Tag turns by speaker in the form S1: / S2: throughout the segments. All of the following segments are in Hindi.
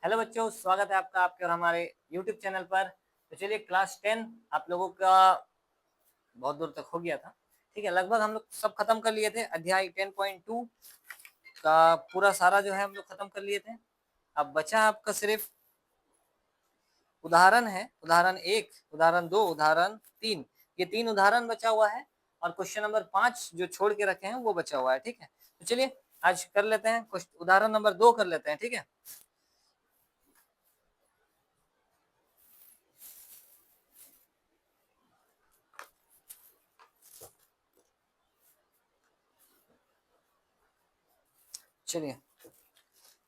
S1: हेलो बच्चों, स्वागत है आपका आपके और हमारे YouTube चैनल पर। तो चलिए, क्लास 10 आप लोगों का बहुत दूर तक हो गया था। ठीक है, लगभग हम लोग सब खत्म कर लिए थे। अध्याय 10.2 का पूरा सारा जो है हम लोग खत्म कर लिए थे। अब बचा आपका सिर्फ उदाहरण है, उदाहरण 1, उदाहरण 2, उदाहरण 3। ये 3 उदाहरण बचा हुआ है और क्वेश्चन नंबर 5 जो छोड़ के रखे हैं वो बचा हुआ है। ठीक है, तो चलिए आज कर लेते हैं, उदाहरण नंबर 2 कर लेते हैं। ठीक है, चलिए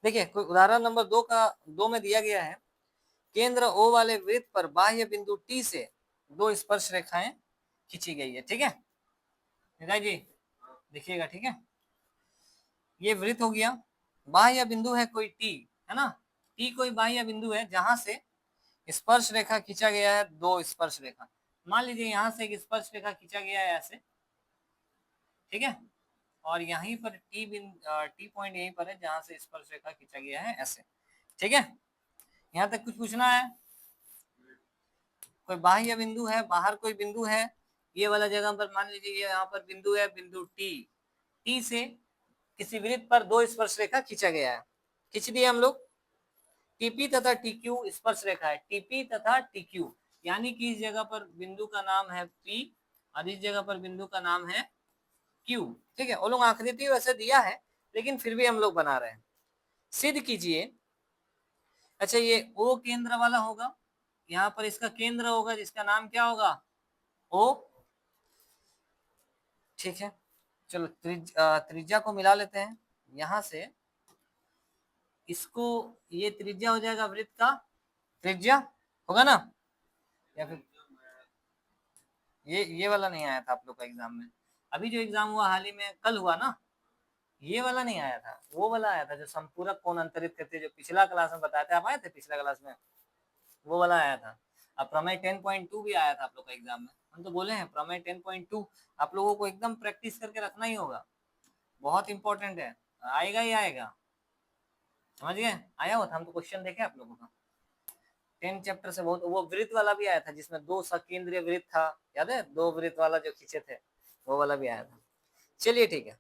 S1: देखिए, कोई उदाहरण नंबर 2 में दिया गया है, केंद्र O वाले वृत्त पर बाह्य बिंदु T से 2 स्पर्श रेखाएं खींची गई है। ठीक है निताई जी, देखिएगा। ठीक है, ये वृत्त हो गया, बाह्य बिंदु है कोई T, है ना। T कोई बाह्य बिंदु है जहां से स्पर्श रेखा खींचा गया है, 2 स्पर्श रेखा। मान लीजिए यहां से एक स्पर्श रेखा खींचा गया है ऐसे, ठीक है, और यहीं पर टी पॉइंट यहीं पर है जहां से स्पर्श रेखा खींचा गया है ऐसे। ठीक है, यहाँ तक कुछ पूछना है? कोई बाह्य बिंदु है, बाहर कोई बिंदु है, ये वाला जगह पर मान लीजिए ये यहाँ पर बिंदु है, बिंदु टी। टी से किसी वृत्त पर 2 स्पर्श रेखा खींचा गया है, खींच दिए हम लोग। टीपी तथा टीक्यू स्पर्श रेखा है, टीपी तथा टीक्यू, यानी कि इस जगह पर बिंदु का नाम है पी और इस जगह पर बिंदु का नाम है क्यू। ठीक है, वो लोग आकृति वैसे दिया है लेकिन फिर भी हम लोग बना रहे हैं। सिद्ध कीजिए। अच्छा, ये ओ केंद्र वाला होगा, यहाँ पर इसका केंद्र होगा जिसका नाम क्या होगा? ओ। ठीक है, चलो त्रिज्या को मिला लेते हैं। यहां से इसको, ये त्रिज्या हो जाएगा वृत्त का त्रिज्या, होगा ना? या फिर ये वाला नहीं आया था आप लोग का एग्जाम में? अभी जो एग्जाम हुआ हाल ही में, कल हुआ ना, ये वाला नहीं आया था, वो वाला आया था जो संपूरक कोण अंतरित करते, जो पिछला क्लास में बताया था। आप आए थे पिछला क्लास में? वो वाला आया था। अब प्रमेय 10.2 भी आया था आप लोग का एग्जाम में। हम तो बोले हैं प्रमेय 10.2 आप लोगों को एकदम प्रैक्टिस करके रखना ही होगा, बहुत इंपॉर्टेंट है, आएगा ही आएगा। समझ गए? आया हुआ था, हम तो क्वेश्चन देखे आप लोगों का 10 चैप्टर से। बहुत वो वृत्त वाला भी आया था जिसमें 2 सकेंद्रीय वृत्त था, याद है? 2 वृत्त वाला जो खींचे थे, वो वाला भी आया था। चलिए ठीक है,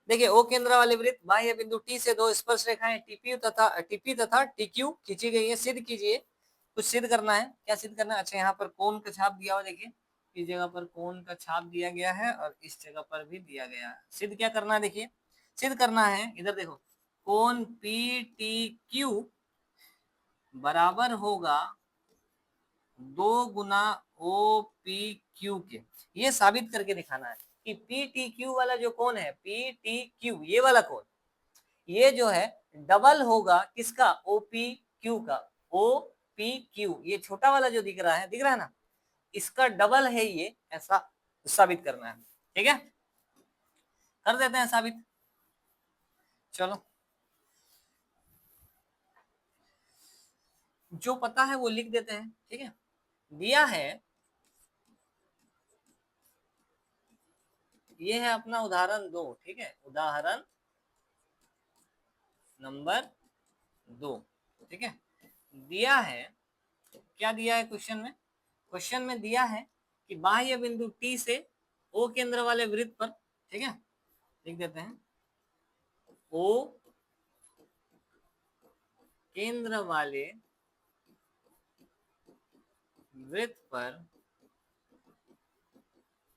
S1: देखिए ओ केंद्र वाले वृत्त बाह्य बिंदु टी से 2 स्पर्श रेखाएं टीपी तथा टीक्यू खींची गई है। सिद्ध कीजिए। कुछ सिद्ध करना है। क्या सिद्ध करना है? अच्छा, यहाँ पर कोण का छाप दिया हुआ, देखिए इस जगह पर कोण का छाप दिया गया है और इस जगह पर भी दिया गया है। सिद्ध क्या करना है? देखिए सिद्ध करना है, इधर देखो, कोण पी टी क्यू बराबर होगा 2 गुना ओ पी क्यू के। ये साबित करके दिखाना है कि पी टी क्यू वाला जो कोण है, पी टी क्यू ये वाला कोण, ये जो है डबल होगा किसका? ओपी क्यू का। ओ पी क्यू, ये छोटा वाला जो दिख रहा है, दिख रहा है ना, इसका डबल है ये, ऐसा साबित करना है। ठीक है, कर देते हैं साबित। चलो, जो पता है वो लिख देते हैं। ठीक है, दिया है, ये है अपना उदाहरण 2। ठीक है, उदाहरण नंबर 2। ठीक है, दिया है, क्या दिया है क्वेश्चन में? क्वेश्चन में दिया है कि बाह्य बिंदु टी से ओ केंद्र वाले वृत्त पर, ठीक है, लिख देते हैं, ओ केंद्र वाले वृत्त पर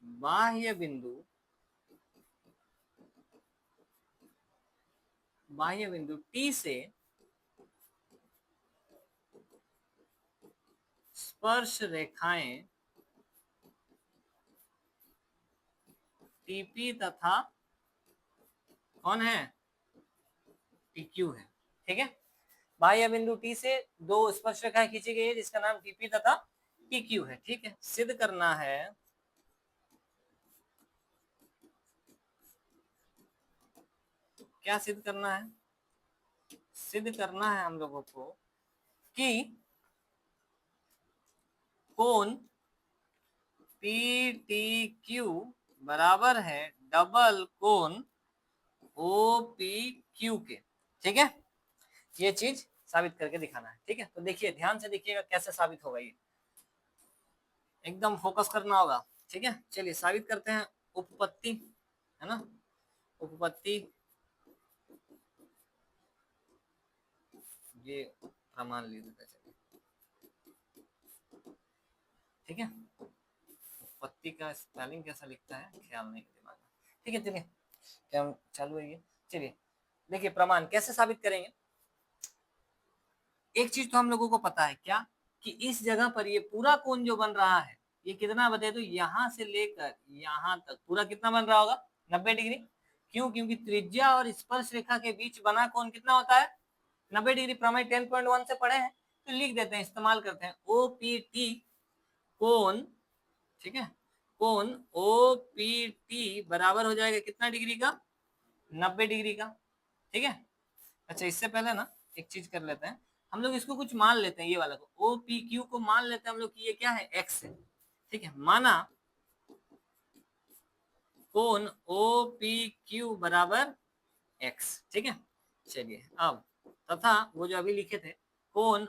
S1: बाह्य बिंदु टी से स्पर्श रेखाएं टीपी तथा कौन है? टीक्यू है। ठीक है, बाह्य बिंदु टी से 2 स्पर्श रेखाएं खींची गई है जिसका नाम टीपी तथा टीक्यू है। ठीक है, सिद्ध करना है, क्या सिद्ध करना है? सिद्ध करना है हम लोगों को कि कोण पी टी क्यू बराबर है डबल कोण ओ पी क्यू के। ठीक है, ये चीज साबित करके दिखाना है, ठीक है। तो देखिए, ध्यान से देखिएगा कैसे साबित होगा, ये एकदम फोकस करना होगा, ठीक है। चलिए साबित करते हैं। उपपत्ति है ना, उपपत्ति ये प्रमाण लिख देते हैं, चलिए ठीक है। उपपत्ति का स्पेलिंग कैसा लिखता है ख्याल नहीं दिमाग में, ठीक है। चलिए क्या चालू है ये, चलिए देखिए प्रमाण कैसे साबित करेंगे। एक चीज तो हम लोगों को पता है क्या, कि इस जगह पर ये पूरा कोण जो बन रहा है ये कितना बता दो, यहाँ से लेकर यहाँ तक पूरा कितना बन रहा होगा, 90 डिग्री। क्यों, क्योंकि त्रिज्या और स्पर्श रेखा के बीच बना कोण कितना होता है, 90 डिग्री। प्रमेय 10.1 से पढ़े हैं, तो लिख देते हैं, इस्तेमाल करते हैं। OPT कोण, ठीक है, कोण OPT बराबर हो जाएगा कितना डिग्री का, 90 डिग्री का, ठीक है। अच्छा इससे पहले ना एक चीज कर लेते हैं, हम लोग इसको कुछ मान लेते हैं, ये वाला को OPQ को मान लेते हैं हम लोग कि ये क्या है, x है, ठीक है। माना कोण OPQ बराबर x, ठीक है। चलिए अब तथा वो जो अभी लिखे थे कोण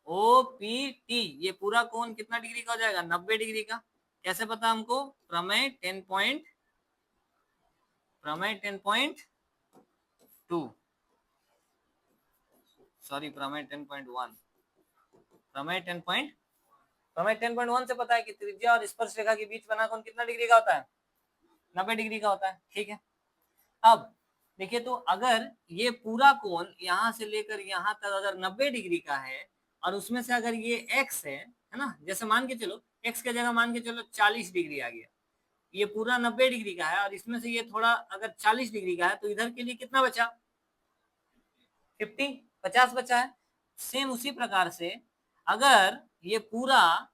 S1: OPT ये पूरा कोण कितना डिग्री का हो जाएगा, 90 डिग्री का। कैसे पता हमको, प्रमेय 10.2 सॉरी प्रमेय 10.1 प्रमेय 10.1 से पता है कि त्रिज्या और स्पर्श रेखा के बीच बना कोण कितना डिग्री का होता है, 90 डिग्री का होता है, ठीक है। अब देखिए, तो अगर ये पूरा कोण यहाँ से लेकर यहाँ तक अगर 90 डिग्री का है, और उसमें से अगर ये x है ना, जैसे मान के चलो x के जगह मान के चलो 40 डिग्री आ गया, ये पूरा 90 डिग्री का है, और इसमें से ये थोड़ा अगर 40 डिग्री का है, तो इधर के लिए कितना बचा, 50 बचा है। सेम उसी प्रकार से अगर ये पूरा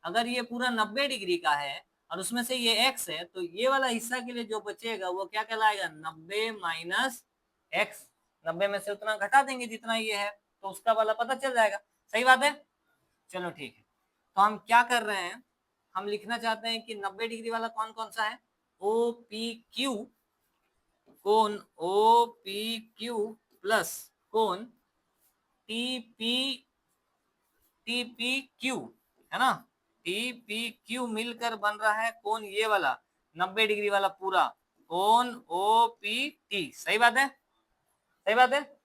S1: 90 डिग्री का है और उसमें से ये x है, तो ये वाला हिस्सा के लिए जो बचेगा वो क्या कहलाएगा, 90 माइनस एक्स। 90 में से उतना घटा देंगे जितना ये है, तो उसका वाला पता चल जाएगा। सही बात है, चलो ठीक है। तो हम क्या कर रहे हैं, हम लिखना चाहते हैं कि 90 डिग्री वाला कौन कौन सा है, OPQ, कोण OPQ प्लस कोण TPQ है ना, TPQ मिलकर बन रहा है कोण ये वाला 90 डिग्री वाला पूरा कोण OPT। सही बात है, सही बात है।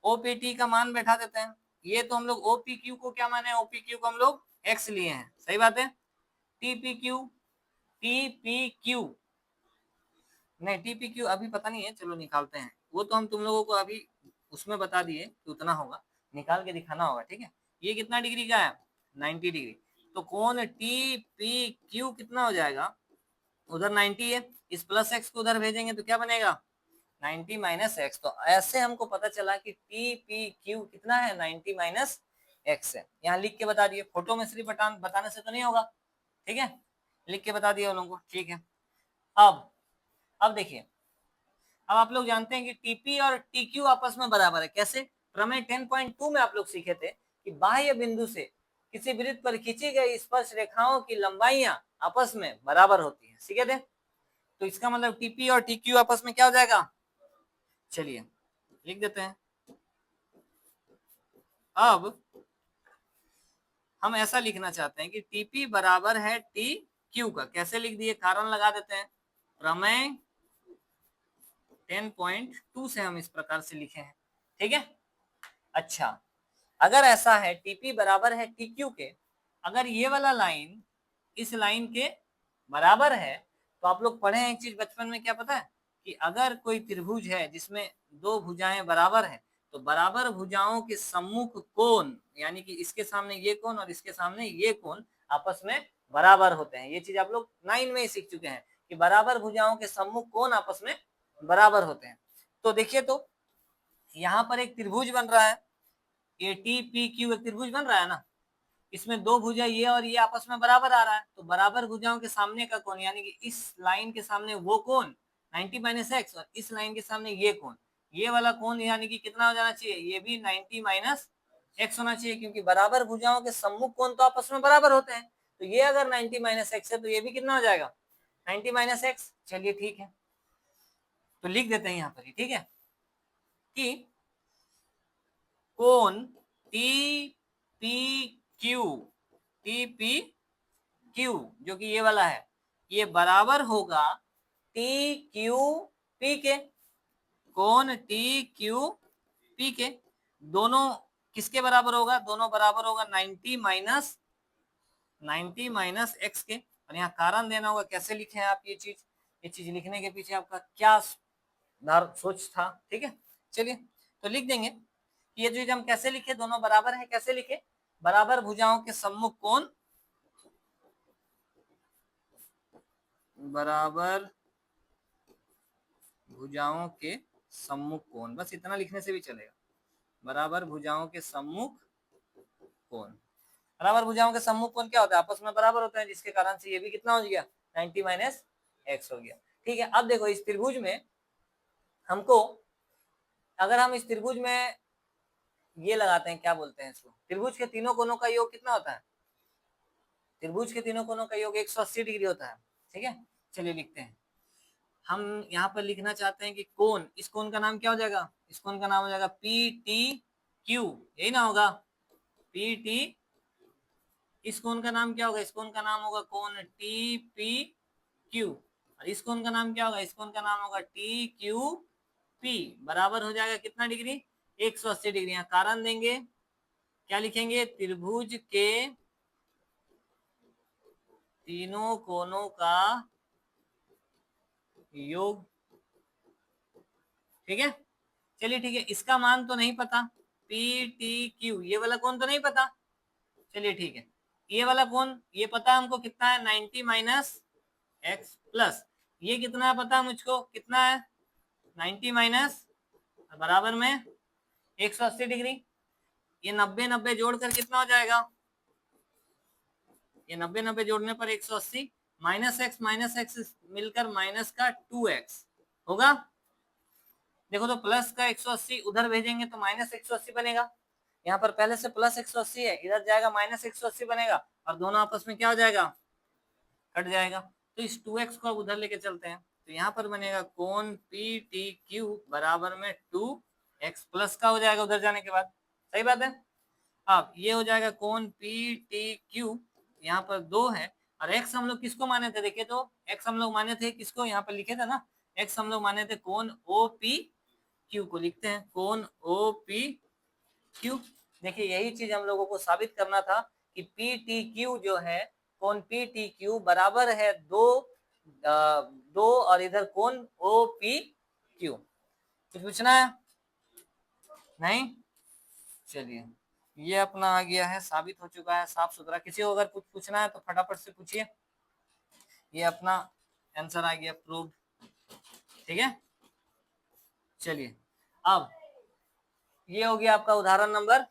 S1: OPT का मान बैठा देते हैं, ये तो हम लोग OPQ को क्या माने, OPQ को हम लोग x लिए हैं, सही बात है। TPQ नहीं, TPQ अभी पता नहीं है, चलो निकालते हैं, वो तो हम तुम लोगों को अभी उसमें बता दिए कि उतना होगा, निकाल के दिखाना होगा, ठीक है। ये कितना डिग्री का है, 90 डिग्री। तो कोण TPQ कितना हो जाएगा, उधर 90 है, इस प्लस एक्स को उधर भेजेंगे तो क्या बनेगा, 90 माइनस एक्स। तो ऐसे हमको पता चला कि TPQ कितना है, 90 माइनस एक्स है। यहाँ लिख के बता दिए, फोटो में सिर्फ बताने से तो नहीं होगा, ठीक है, लिख के बता दिया उन लोगों को, ठीक है। अब देखिए, अब आप लोग जानते हैं कि टीपी और टीक्यू आपस में बराबर है। कैसे, प्रमेय 10.2 में आप लोग सीखे थे कि बाह्य बिंदु से किसी वृत्त पर खींची गई स्पर्श रेखाओं की लंबाइयां आपस में बराबर होती है, सीखे थे। तो इसका मतलब टीपी और टीक्यू आपस में क्या हो जाएगा, चलिए लिख देते हैं। अब हम ऐसा लिखना चाहते हैं कि टीपी बराबर है टी क्यू का। कैसे लिख दिए, कारण लगा देते हैं। प्रमेय 10.2 से हम इस प्रकार से लिखे हैं, ठीक है। अच्छा, अगर ऐसा है टीपी बराबर है टीक्यू के, अगर ये वाला लाइन इस लाइन के बराबर है, तो आप लोग पढ़े हैं एक चीज बचपन में, क्या पता है, कि अगर कोई त्रिभुज है जिसमें दो भुजाएं बराबर है, तो बराबर भुजाओं के सम्मुख कोण, यानी कि इसके सामने ये कोण और इसके सामने ये कोण आपस में बराबर होते हैं। ये चीज आप लोग 9 में ही सीख चुके हैं कि बराबर भुजाओं के सम्मुख कोण आपस में बराबर होते हैं। तो देखिए, तो यहाँ पर एक त्रिभुज बन रहा है, ये TPQ एक त्रिभुज बन रहा है ना, इसमें दो भुजा ये और ये आपस में बराबर आ रहा है, तो बराबर भुजाओं के सामने का कोण, यानी कि इस लाइन के सामने वो कोण 90 माइनस एक्स, और इस लाइन के सामने ये कोण, ये वाला कोण यानी कि कितना हो जाना चाहिए, ये भी 90 माइनस एक्स होना चाहिए, क्योंकि बराबर भुजाओं के सम्मुख कोण तो आपस में बराबर होते हैं। तो ये अगर 90 माइनस एक्स है, तो ये भी कितना हो जाएगा, 90 माइनस एक्स। चलिए ठीक है, तो लिख देते हैं यहाँ पर ही, ठीक है। कि कोण T P Q, T P Q जो कि ये वाला है, ये बराबर होगा टी क्यू पी के। कोण टी क्यू पी के दोनों किसके बराबर होगा? दोनों बराबर होगा 90 माइनस एक्स के। और यहाँ कारण देना होगा। कैसे लिखे आप ये चीज लिखने के पीछे आपका क्या सोच था? ठीक है, चलिए तो लिख देंगे ये चीज हम कैसे लिखे, दोनों बराबर है, कैसे लिखे? बराबर भुजाओं के सम्मुख कोण, बराबर भुजाओं के सम्मुख कोण, बस इतना लिखने से भी चलेगा। बराबर भुजाओं के सम्मुख कोण, बराबर भुजाओं के सम्मुख कोण क्या होता है? आपस में बराबर होता है, जिसके कारण से ये भी कितना हो गया? 90 माइनस एक्स हो गया। ठीक है, अब देखो इस त्रिभुज में हमको, अगर हम इस त्रिभुज में ये लगाते हैं, क्या बोलते हैं इसको, त्रिभुज के तीनों कोनों का योग कितना होता है? त्रिभुज के तीनों कोनों का योग 180 डिग्री होता है। ठीक है, चलिए लिखते हैं। हम यहाँ पर लिखना चाहते हैं कि कोण, इस कोण का नाम क्या हो जाएगा? इस कोण का नाम हो जाएगा पी टी क्यू, यही ना होगा? P T. इस कोण का नाम क्या होगा? इस कोण का नाम होगा कोण टी पी क्यू। और इस कोण का नाम क्या होगा? इस कोण का नाम होगा टी क्यू पी। बराबर हो जाएगा कितना डिग्री? 180 डिग्री। यहाँ कारण देंगे, क्या लिखेंगे? त्रिभुज के तीनों कोनों का योग। ठीक है, चलिए ठीक है, इसका मान तो नहीं पता, पी टी क्यू, ये वाला कोण तो नहीं पता। चलिए ठीक है, ये वाला कोण ये पता हमको कितना है? 90 माइनस एक्स प्लस ये कितना है पता मुझको? कितना है? 90 माइनस बराबर में 180 डिग्री। ये 90 जोड़कर कितना हो जाएगा? ये 90 जोड़ने पर 180 माइनस एक्स मिलकर माइनस का 2x होगा। देखो तो प्लस का 180 उधर भेजेंगे तो माइनस 180 बनेगा। यहाँ पर पहले से प्लस 180 है, इधर जाएगा माइनस 180 बनेगा, और दोनों आपस में क्या हो जाएगा? कट जाएगा। तो इस 2x को अब उधर लेके चलते हैं, तो यहाँ पर बनेगा कोण पी टी क्यू बराबर में 2x प्लस का हो जाएगा उधर जाने के बाद। सही बात है। अब ये हो जाएगा कोण पी टी क्यू, यहाँ पर 2 है, और x हम लोग किसको माने थे? देखिए तो x हम लोग माने थे किसको? यहाँ पर लिखे थे ना, x हम लोग माने थे कोण ओ पी क्यू को। लिखते हैं कोण ओ पी क्यू। देखिए यही चीज हम लोगों को साबित करना था कि पी टी क्यू जो है, कोण पी टी क्यू बराबर है 2 और इधर कोण ओ पी क्यू। कुछ पूछना है? नहीं, चलिए ये अपना आ गया है, साबित हो चुका है साफ सुथरा। किसी को अगर कुछ पूछना है तो फटाफट से पूछिए। ये अपना आंसर आ गया, प्रूव। ठीक है, चलिए अब ये हो गया आपका उदाहरण नंबर